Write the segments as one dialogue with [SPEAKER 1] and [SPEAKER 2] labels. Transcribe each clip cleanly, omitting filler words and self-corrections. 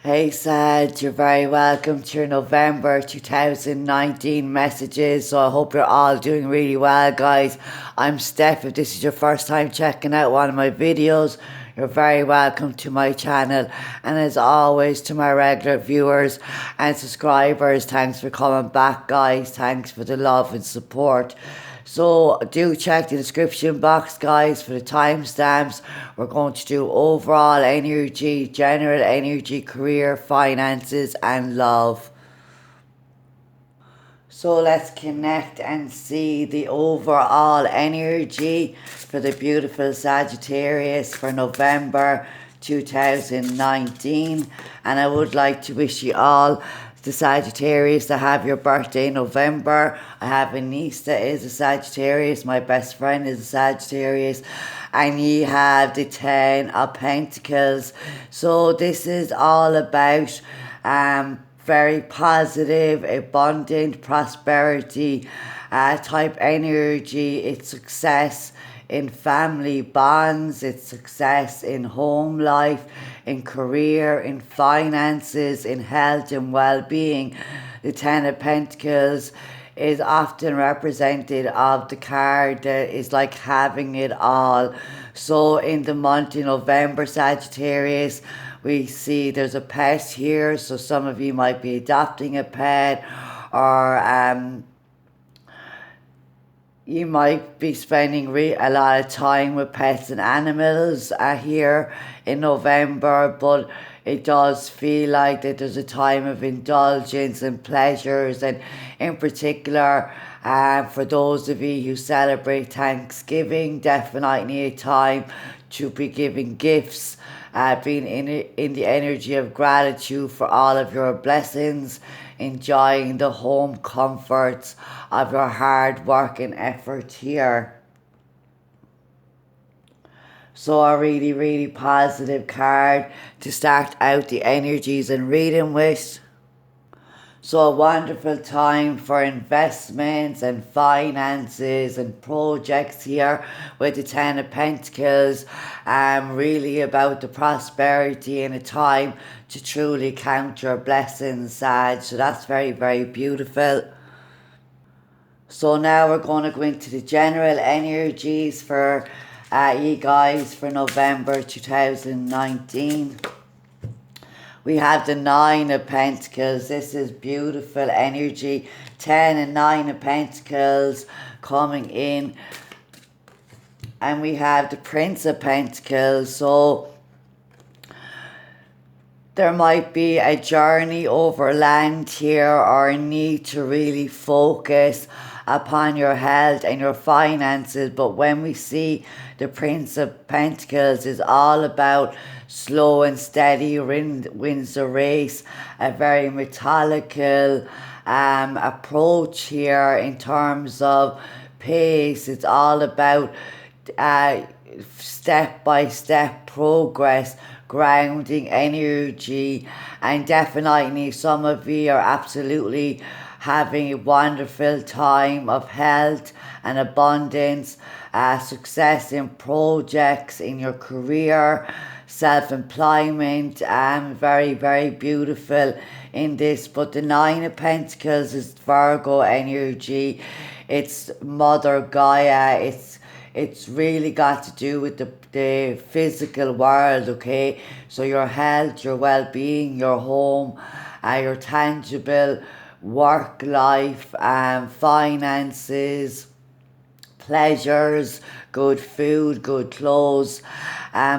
[SPEAKER 1] Hey Sag, you're very welcome to your November 2019 messages. So I hope you're all doing really well, guys. I'm Steph. If this is your first time checking out one of my videos, you're very welcome to my channel. And as always, to my regular viewers and subscribers, thanks for coming back, guys. Thanks for the love and support. So do check the description box, guys, for the timestamps. We're going to do overall energy, general energy, career, finances, and love. So let's connect and see the overall energy for the beautiful Sagittarius for November 2019. And I would like to wish you all, the Sagittarius, to have your birthday in November. I have a niece that is a Sagittarius. My best friend is a Sagittarius. And you have the 10 of Pentacles. So this is all about very positive, abundant, prosperity type energy. It's success in family bonds, it's success in home life, in career, in finances, in health and well-being. The 10 of Pentacles is often represented of the card that is like having it all. So in the month of November, Sagittarius, we see there's a pet here, so some of you might be adopting a pet, or you might be spending a lot of time with pets and animals here in November, but it does feel like that there's a time of indulgence and pleasures, and in particular, for those of you who celebrate Thanksgiving, definitely a time to be giving gifts, being in the energy of gratitude for all of your blessings, enjoying the home comforts of your hard work and effort here. So a really, really positive card to start out the energies and reading with. So a wonderful time for investments and finances and projects here with the 10 of Pentacles. Really about the prosperity and a time to truly count your blessings, Sag. So that's very, very beautiful. So now we're going to go into the general energies for you guys for November 2019. We have the 9 of Pentacles. This is beautiful energy. 10 and 9 of Pentacles coming in. And we have the Prince of Pentacles. So there might be a journey over land here, or a need to really focus upon your health and your finances. But when we see the Prince of Pentacles is all about slow and steady wins the race, a very methodical approach here in terms of pace. It's all about step-by-step progress, grounding energy, and definitely some of you are absolutely having a wonderful time of health and abundance, success in projects, in your career, self-employment, very, very beautiful in this. But the 9 of Pentacles is Virgo energy. It's Mother Gaia. It's really got to do with the physical world, okay? So your health, your well-being, your home, your tangible work life, finances, pleasures, good food, good clothes.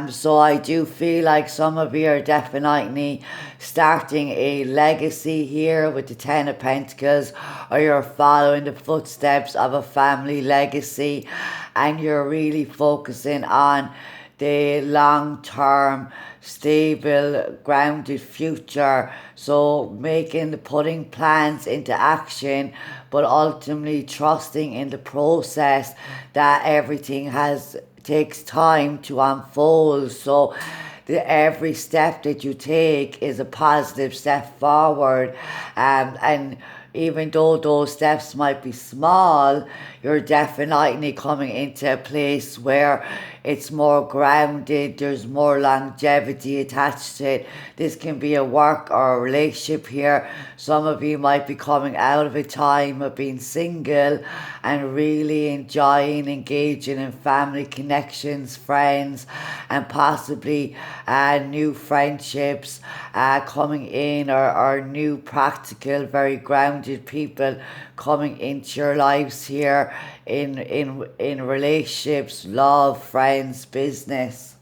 [SPEAKER 1] So I do feel like some of you are definitely starting a legacy here with the 10 of Pentacles, or you're following the footsteps of a family legacy, and you're really focusing on the long-term, stable, grounded future. So putting plans into action, but ultimately trusting in the process that everything takes time to unfold. So every step that you take is a positive step forward, and even though those steps might be small, you're definitely coming into a place where it's more grounded, there's more longevity attached to it. This can be a work or a relationship here. Some of you might be coming out of a time of being single and really enjoying engaging in family connections, friends, and possibly new friendships coming in, or new practical, very grounded people coming into your lives here in relationships, love, friends, business.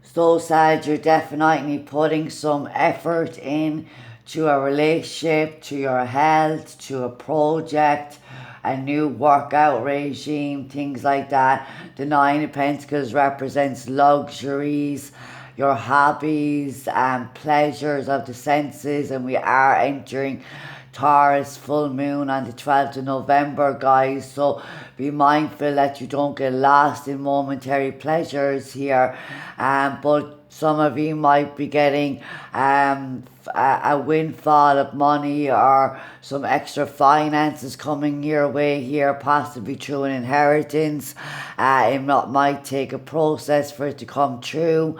[SPEAKER 1] So sad, you're definitely putting some effort in to a relationship, to your health, to a project, a new workout regime, things like that. The Nine of Pentacles represents luxuries, your hobbies and pleasures of the senses, and we are entering Taurus full moon on the 12th of November, guys. So be mindful that you don't get lost in momentary pleasures here. But some of you might be getting a windfall of money or some extra finances coming your way here, possibly through an inheritance. It might take a process for it to come true.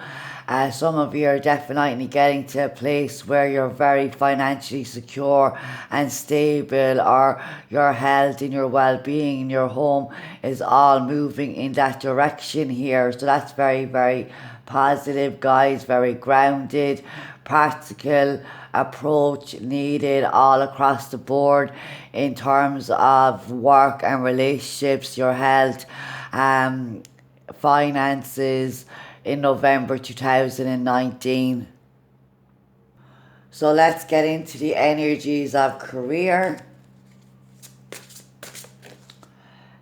[SPEAKER 1] Some of you are definitely getting to a place where you're very financially secure and stable, or your health and your well-being in your home is all moving in that direction here. So that's very, very positive, guys. Very grounded, practical approach needed all across the board in terms of work and relationships, your health, finances, in November 2019. So let's get into the energies of career.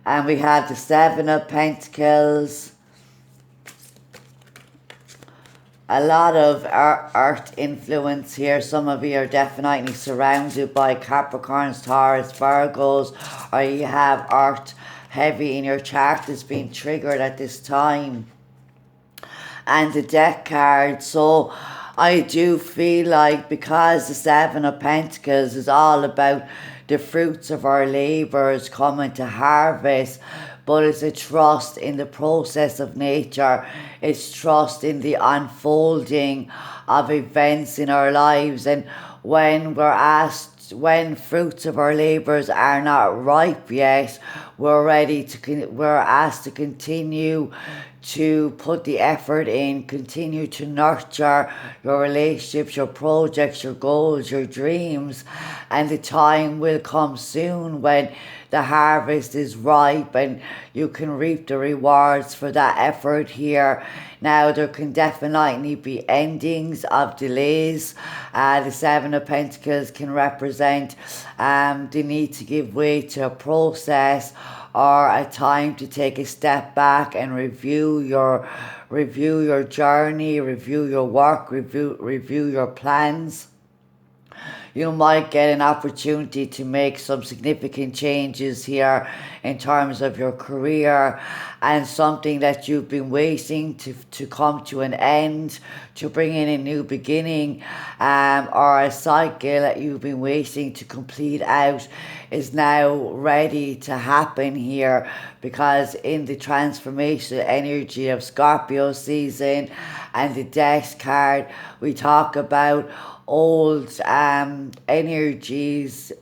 [SPEAKER 1] And we have the Seven of Pentacles. A lot of earth influence here. Some of you are definitely surrounded by Capricorns, Taurus, Virgos, or you have earth heavy in your chart that's being triggered at this time. And the deck card. So I do feel like, because the Seven of Pentacles is all about the fruits of our labours coming to harvest, but it's a trust in the process of nature. It's trust in the unfolding of events in our lives. And when we're asked, when fruits of our labours are not ripe yet, we're asked to continue to put the effort in, continue to nurture your relationships, your projects, your goals, your dreams. And the time will come soon when the harvest is ripe and you can reap the rewards for that effort here. Now, there can definitely be endings of delays. The Seven of Pentacles can represent the need to give way to a process, or a time to take a step back and review your journey, review your work, review your plans. You might get an opportunity to make some significant changes here in terms of your career, and something that you've been waiting to come to an end, to bring in a new beginning, or a cycle that you've been waiting to complete out is now ready to happen here, because in the transformation energy of Scorpio season and the Death card, we talk about old energies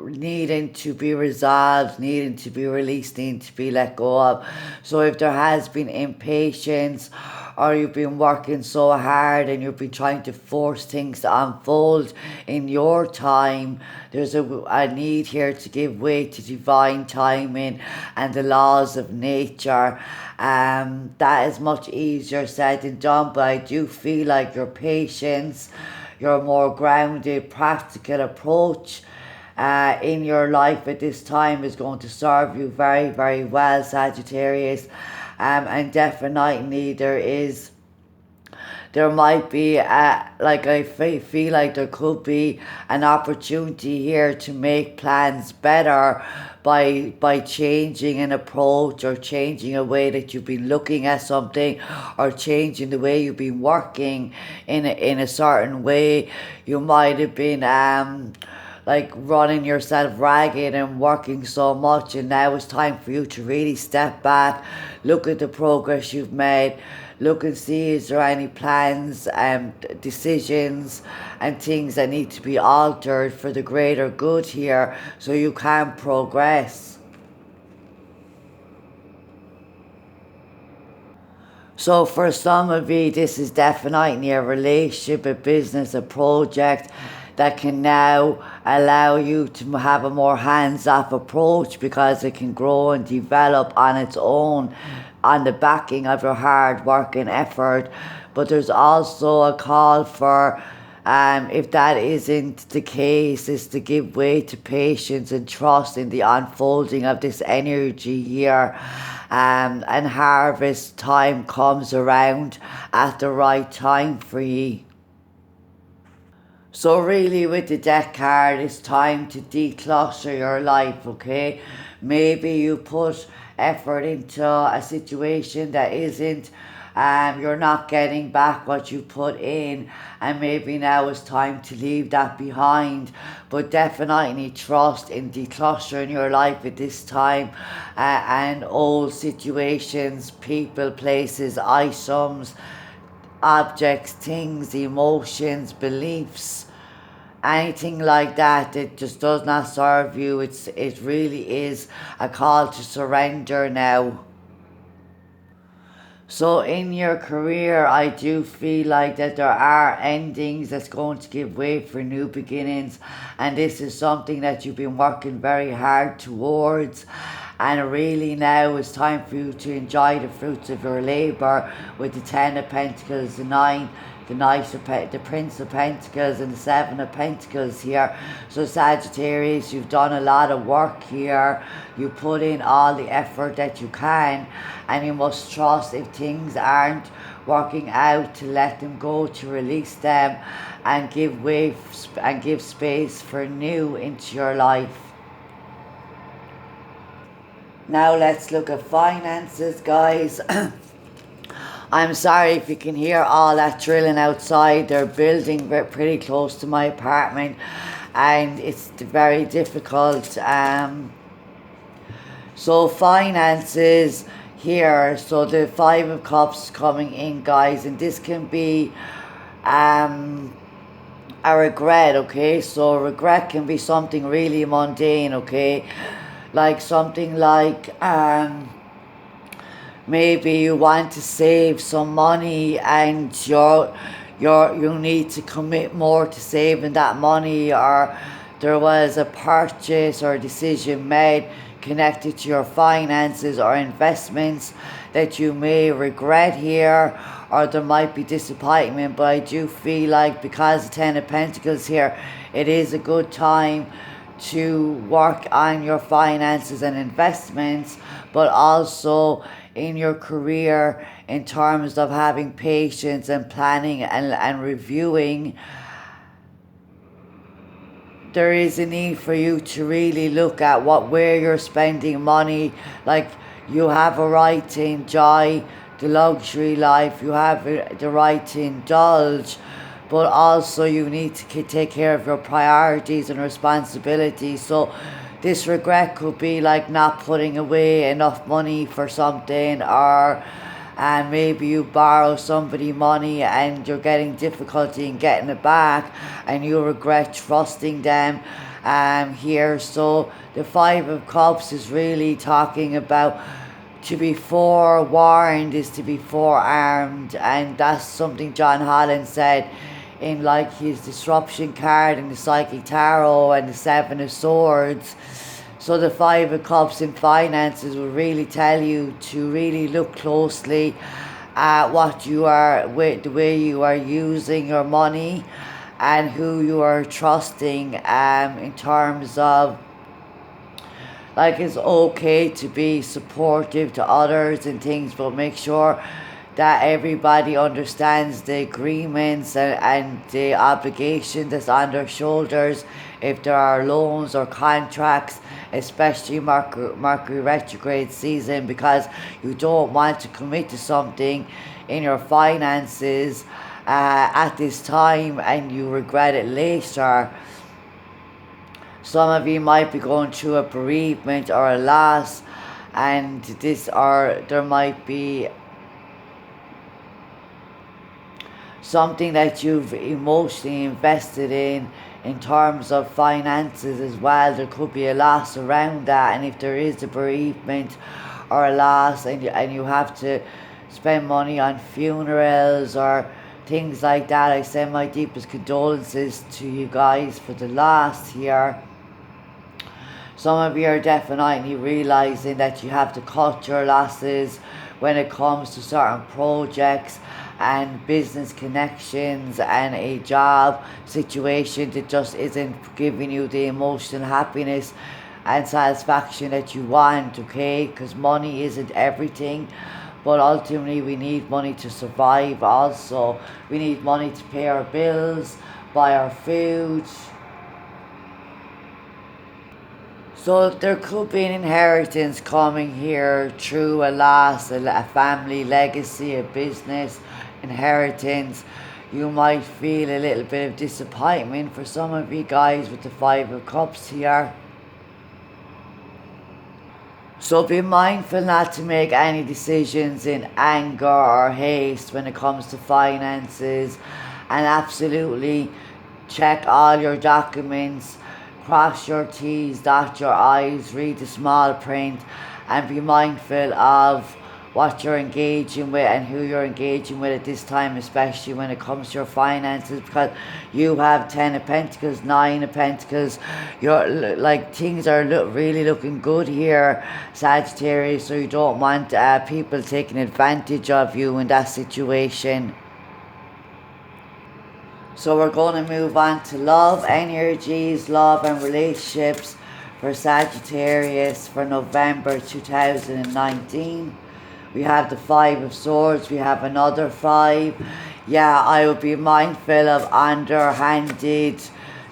[SPEAKER 1] needing to be resolved, needing to be released, needing to be let go of. So if there has been impatience, or you've been working so hard and you've been trying to force things to unfold in your time, there's a need here to give way to divine timing and the laws of nature. That is much easier said than done, but I do feel like your patience, your more grounded, practical approach in your life at this time is going to serve you very, very well, Sagittarius. And definitely there might be, like I feel like there could be an opportunity here to make plans better by changing an approach, or changing a way that you've been looking at something, or changing the way you've been working in a certain way. You might have been like running yourself ragged and working so much, and now it's time for you to really step back, look at the progress you've made, look and see is there any plans and decisions and things that need to be altered for the greater good here so you can progress. So for some of you, this is definitely a relationship, a business, a project that can now allow you to have a more hands-off approach because it can grow and develop on its own on the backing of your hard work and effort. But there's also a call for, if that isn't the case, is to give way to patience and trust in the unfolding of this energy here. And harvest time comes around at the right time for you. So really with the deck card, it's time to declutter your life, okay? Maybe you put effort into a situation that isn't, you're not getting back what you put in, and maybe now it's time to leave that behind. But definitely trust in decluttering your life at this time, and old situations, people, places, items, objects, things, emotions, beliefs, anything like that that just does not serve you. It really is a call to surrender now. So in your career, I do feel like that there are endings that's going to give way for new beginnings, and this is something that you've been working very hard towards. And really now it's time for you to enjoy the fruits of your labour with the Ten of Pentacles, the Nine, the Knight of the Prince of Pentacles, and the Seven of Pentacles here. So Sagittarius, you've done a lot of work here. You put in all the effort that you can, and you must trust if things aren't working out to let them go, to release them, and give way and give space for new into your life. Now let's look at finances, guys. I'm sorry if you can hear all that drilling outside. They're building pretty close to my apartment, and it's very difficult. So finances here. So the Five of Cups coming in, guys, and this can be a regret, okay? So regret can be something really mundane, okay? Like something like maybe you want to save some money and you need to commit more to saving that money, or there was a purchase or decision made connected to your finances or investments that you may regret here, or there might be disappointment. But I do feel like because the Ten of Pentacles here, it is a good time to work on your finances and investments, but also in your career in terms of having patience and planning and reviewing. There is a need for you to really look at where you're spending money. Like, you have a right to enjoy the luxury life, you have the right to indulge, but also you need to take care of your priorities and responsibilities. So this regret could be like not putting away enough money for something, or and maybe you borrow somebody money and you're getting difficulty in getting it back, and you regret trusting them here. So the Five of Cups is really talking about to be forewarned is to be forearmed, and that's something John Holland said in like his disruption card in the Psychic Tarot and the Seven of Swords. So the Five of Cups in finances will really tell you to really look closely at what you are, with the way you are using your money and who you are trusting, in terms of, like, it's okay to be supportive to others and things, but make sure that everybody understands the agreements and the obligation that's on their shoulders if there are loans or contracts, especially Mercury retrograde season, because you don't want to commit to something in your finances at this time and you regret it later. Some of you might be going through a bereavement or a loss, and there might be something that you've emotionally invested in terms of finances as well. There could be a loss around that, and if there is a bereavement or a loss, and you have to spend money on funerals or things like that, I send my deepest condolences to you guys for the loss here. Some of you are definitely realizing that you have to cut your losses when it comes to certain projects and business connections and a job situation that just isn't giving you the emotional happiness and satisfaction that you want, okay? Because money isn't everything, but ultimately we need money to survive also. We need money to pay our bills, buy our food. So there could be an inheritance coming here through a loss, a family legacy, a business inheritance. You might feel a little bit of disappointment for some of you guys with the Five of Cups here. So be mindful not to make any decisions in anger or haste when it comes to finances, and absolutely check all your documents. Cross your T's, dot your I's, read the small print, and be mindful of what you're engaging with and who you're engaging with at this time, especially when it comes to your finances, because you have 10 of Pentacles, 9 of Pentacles. You're like, things are really looking good here, Sagittarius, so you don't want people taking advantage of you in that situation. So we're going to move on to love energies, love and relationships for Sagittarius for November 2019. We have the Five of Swords. We have another 5. Yeah, I would be mindful of underhanded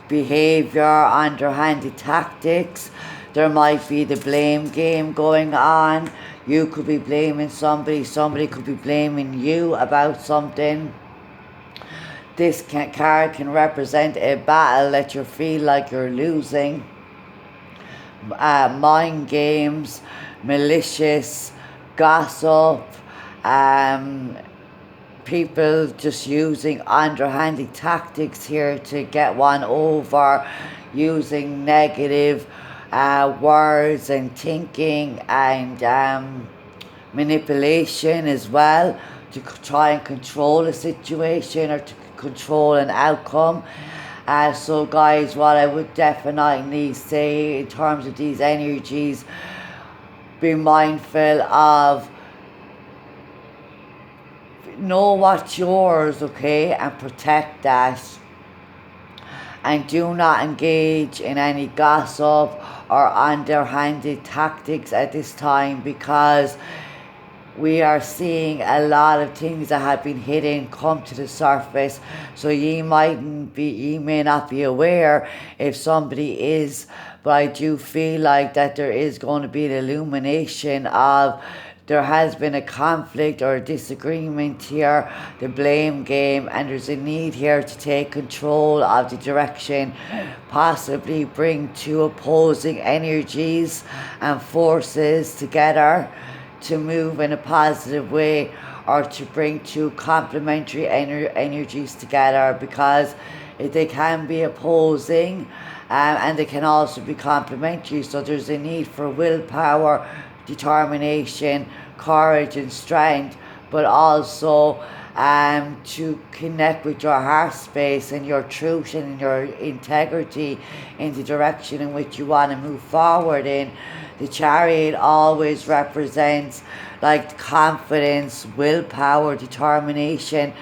[SPEAKER 1] behavior, underhanded tactics. There might be the blame game going on. You could be blaming somebody. Somebody could be blaming you about something. This card can represent a battle that you feel like you're losing. Mind games, malicious, gossip, people just using underhanded tactics here to get one over, using negative words and thinking and manipulation as well to try and control a situation or to control an outcome. So guys, what I would definitely say in terms of these energies, be mindful of, know what's yours, okay, and protect that. And do not engage in any gossip or underhanded tactics at this time, because we are seeing a lot of things that have been hidden come to the surface. So you may not be aware if somebody is, but I do feel like that there is going to be an illumination of there has been a conflict or a disagreement here, the blame game, and there's a need here to take control of the direction, possibly bring two opposing energies and forces together to move in a positive way, or to bring two complementary energies together, because they can be opposing and they can also be complementary. So there's a need for willpower, determination, courage and strength, but also to connect with your heart space and your truth and your integrity in the direction in which you want to move forward in. The Chariot always represents like confidence, willpower, determination.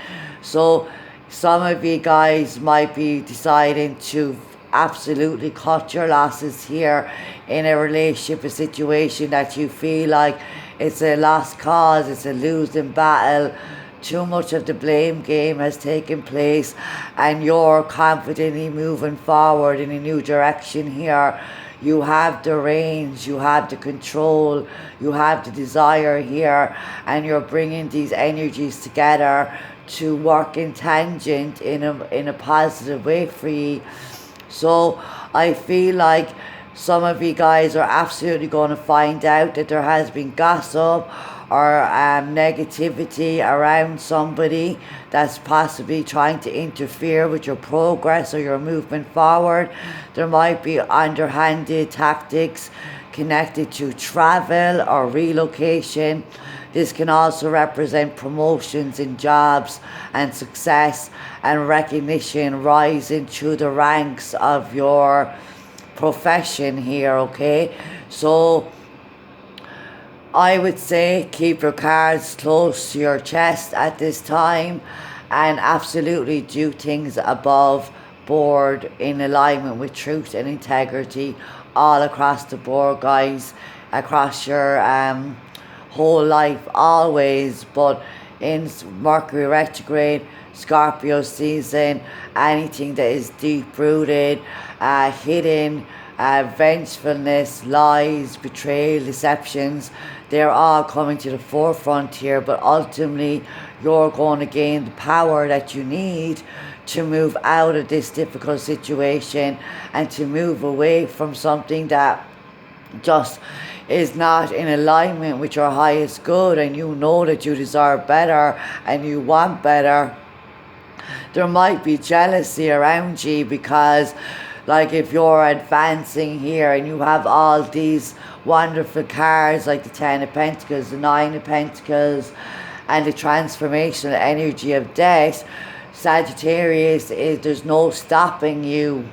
[SPEAKER 1] So some of you guys might be deciding to absolutely cut your losses here in a relationship, a situation that you feel like it's a lost cause, it's a losing battle. Too much of the blame game has taken place and you're confidently moving forward in a new direction here. You have the reins, you have the control, you have the desire here, and you're bringing these energies together to work in tangent in a positive way for you. So I feel like some of you guys are absolutely going to find out that there has been gossip or negativity around somebody that's possibly trying to interfere with your progress or your movement forward. There might be underhanded tactics connected to travel or relocation. This can also represent promotions in jobs and success and recognition rising through the ranks of your profession here, okay? So I would say keep your cards close to your chest at this time and absolutely do things above board in alignment with truth and integrity all across the board, guys, across your whole life always. But in Mercury retrograde, Scorpio season, anything that is deep rooted, hidden, vengefulness, lies, betrayal, deceptions, they're all coming to the forefront here. But ultimately you're going to gain the power that you need to move out of this difficult situation and to move away from something that just is not in alignment with your highest good, and you know that you deserve better and you want better. There might be jealousy around you because, like, if you're advancing here and you have all these wonderful cards like the Ten of Pentacles, the Nine of Pentacles, and the transformational energy of death, Sagittarius, there's no stopping you.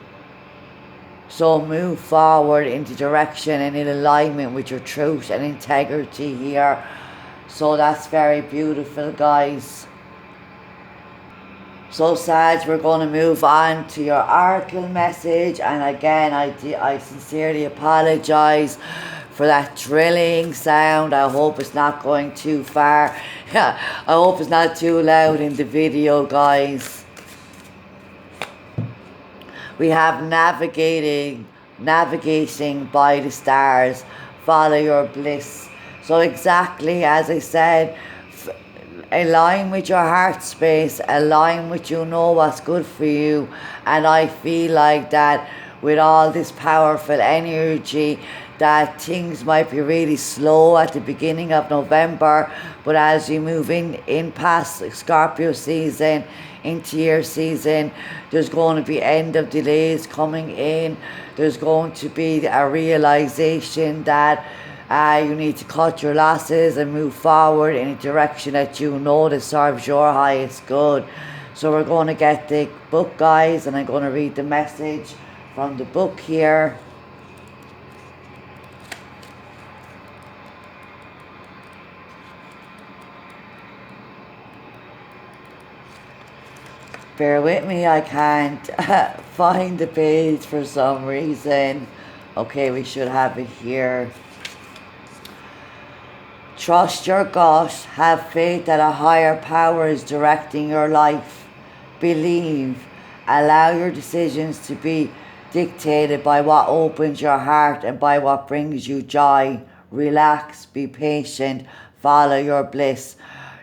[SPEAKER 1] So move forward into direction and in alignment with your truth and integrity here. So that's very beautiful, guys. So Sag, we're going to move on to your oracle message. And again, I sincerely apologize for that drilling sound. I hope it's not going too far. I hope it's not too loud in the video, guys. We have navigating by the stars. Follow your bliss. So exactly as I said, align with your heart space, align with you know what's good for you. And I feel like that with all this powerful energy, that things might be really slow at the beginning of November, but as you move in past Scorpio season, into your season, there's going to be end of delays coming in. There's going to be a realization that you need to cut your losses and move forward in a direction that you know that serves your highest good. So we're going to get the book, guys, and I'm going to read the message from the book here. Bear with me, I can't find the page for some reason. Okay, we should have it here. Trust your gut. Have faith that a higher power is directing your life. Believe. Allow your decisions to be dictated by what opens your heart and by what brings you joy. Relax. Be patient. Follow your bliss.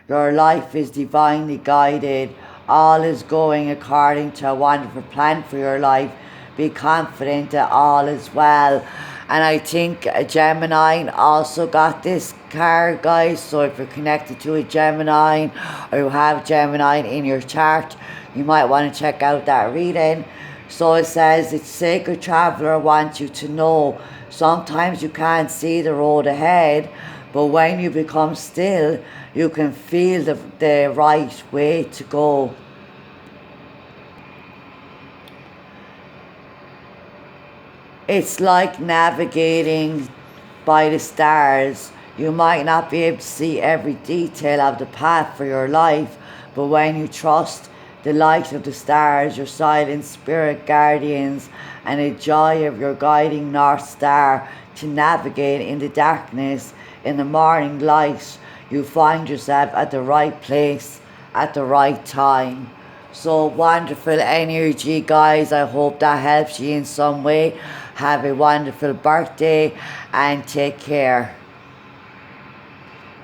[SPEAKER 1] Your life is divinely guided. All is going according to a wonderful plan for your life. Be confident that all is well. And I think a Gemini also got this card, guys. So if you're connected to a Gemini or you have Gemini in your chart, you might want to check out that reading. So it says, "Its sacred traveler wants you to know sometimes you can't see the road ahead, but when you become still, you can feel the right way to go." It's like navigating by the stars. You might not be able to see every detail of the path for your life, but when you trust the light of the stars, your silent spirit guardians, and the joy of your guiding North Star to navigate in the darkness, in the morning light, you find yourself at the right place at the right time. So wonderful energy, guys. I hope that helps you in some way. Have a wonderful birthday and take care.